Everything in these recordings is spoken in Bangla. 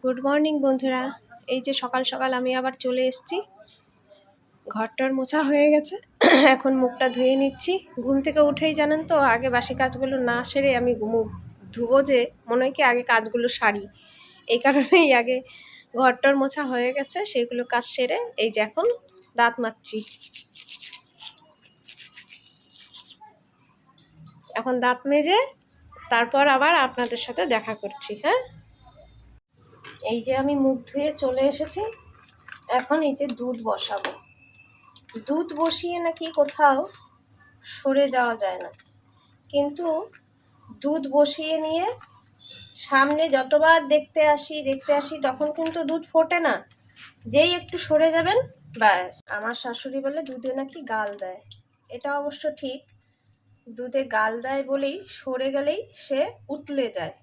গুড মর্নিং বন্ধুরা। এই যে সকাল সকাল আমি আবার চলে এসেছি। ঘরটার মোছা হয়ে গেছে, এখন মুখটা ধুয়ে নিচ্ছি। ঘুম থেকে উঠেই জানেন তো, আগে বাসি কাজগুলো না সেরে আমি মুখ ধুবো, যে মনে হয় কি আগে কাজগুলো সারি। এই কারণেই আগে ঘরটার মোছা হয়ে গেছে, সেগুলো কাজ সেরে এই যে এখন দাঁত মাজছি। এখন দাঁত মেজে তারপর আবার আপনাদের সাথে দেখা করছি। হ্যাঁ, এই যে আমি মুখ ধুয়ে চলে এসেছি। এখন এই যে দুধ বসাবো। দুধ বসিয়ে নাকি কোথাও সরে যাওয়া যায় না, কিন্তু দুধ বসিয়ে নিয়ে সামনে যতবার দেখতে আসি তখন কিন্তু দুধ ফোটে না। যেই একটু সরে যাবেন ব্যাস। আমার শাশুড়ি বলে দুধে নাকি গাল দেয়। এটা অবশ্য ঠিক, দুধে গাল দেয় বলেই সরে গেলেই সে উতলে যায়,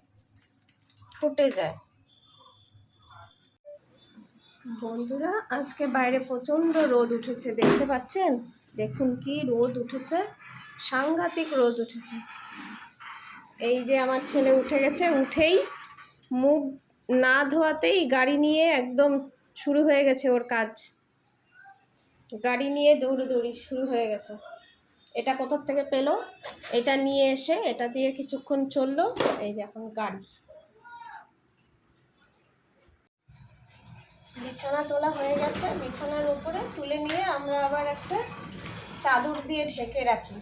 ফুটে যায়। বন্ধুরা, আজকে বাইরে প্রচণ্ড রোদ উঠেছে, দেখতে পাচ্ছেন? দেখুন কি রোদ উঠেছে, সাংঘাতিক রোদ উঠেছে। এই যে আমার ছেলে উঠে গেছে, উঠেই মুখ না ধোয়াতেই গাড়ি নিয়ে একদম শুরু হয়ে গেছে ওর কাজ। গাড়ি নিয়ে দৌড়ি শুরু হয়ে গেছে। এটা কোথার থেকে পেলো, এটা নিয়ে এসে এটা দিয়ে কিছুক্ষণ চললো। এই যে এখন গাড়ি। বিছানা তোলা হয়ে গেছে, বিছানার উপরে তুলে নিয়ে আমরা আবার একটা চাদর দিয়ে ঢেকে রাখি।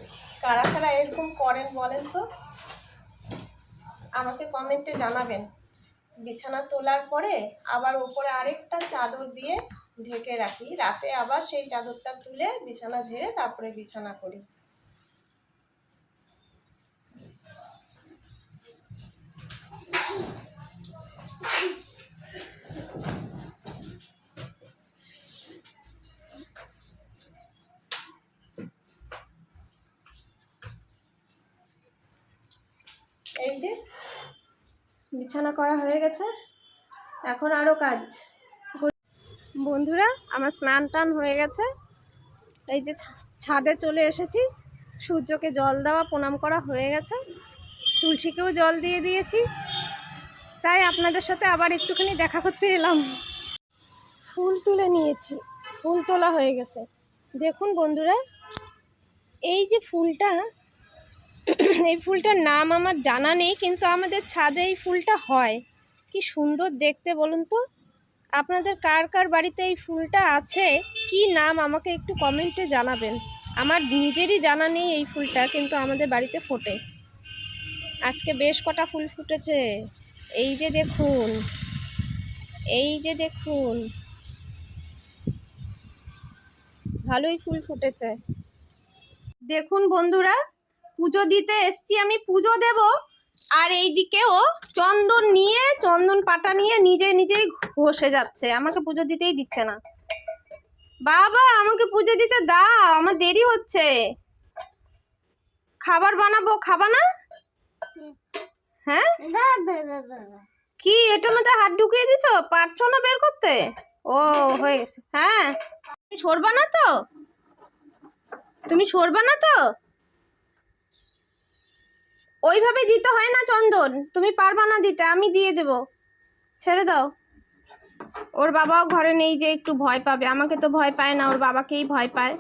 কারা কারা এরকম করেন বলেন তো, আমাকে কমেন্টে জানাবেন। বিছানা তোলার পরে আবার ওপরে আরেকটা চাদর দিয়ে ঢেকে রাখি, রাতে আবার সেই চাদরটা তুলে বিছানা ঝেড়ে তারপরে বিছানা করি। এই যে বিছানা করা হয়ে গেছে, এখন আরও কাজ। বন্ধুরা, আমার স্নান টান হয়ে গেছে। এই যে ছাদে চলে এসেছি, সূর্যকে জল দেওয়া প্রণাম করা হয়ে গেছে, তুলসীকেও জল দিয়ে দিয়েছি। তাই আপনাদের সাথে আবার একটুখানি দেখা করতে এলাম। ফুল তুলে নিয়েছি, ফুল তোলা হয়ে গেছে। দেখুন বন্ধুরা, এই যে ফুলটা, এই ফুলটার নাম আমার জানা নেই, কিন্তু আমাদের ছাদে এই ফুলটা হয়। কি সুন্দর দেখতে বলুন তো। আপনাদের কার কার বাড়িতে এই ফুলটা আছে, কি নাম আমাকে একটু কমেন্টে জানাবেন। আমার নিজেরই জানা নেই এই ফুলটা, কিন্তু আমাদের বাড়িতে ফোটে। আজকে বেশ কটা ফুল ফুটেছে। এই যে দেখুন, এই যে দেখুন, ভালোই ফুল ফুটেছে। দেখুন বন্ধুরা, পুজো দিতে এসছি, আমি পুজো দেব, আর এই দিকেও চন্দন নিয়ে, চন্দন পাটা নিয়ে নিজেই ঘষে যাচ্ছে। আমাকে পুজো দিতেই দিচ্ছে না। বাবা, আমাকে পুজো দিতে দাও, আমার দেরি হচ্ছে। খাবার বানাবো, খাবা না? হ্যাঁ, কি এটার মধ্যে হাত ঢুকিয়ে দিছ? পারছো না বের করতে? ও, হয়ে গেছে। হ্যাঁ, তুমি সরবা না তো? তুমি সরবা না তো? ওইভাবে দিতে হয় না চন্দন, তুমি পারবা না দিতে, আমি দিয়ে দেব, ছেড়ে দাও। ওর বাবাও ঘরে নেই যে একটু ভয় পাবে, আমাকে তো ভয় পায় না, ওর বাবাকেই ভয় পায়।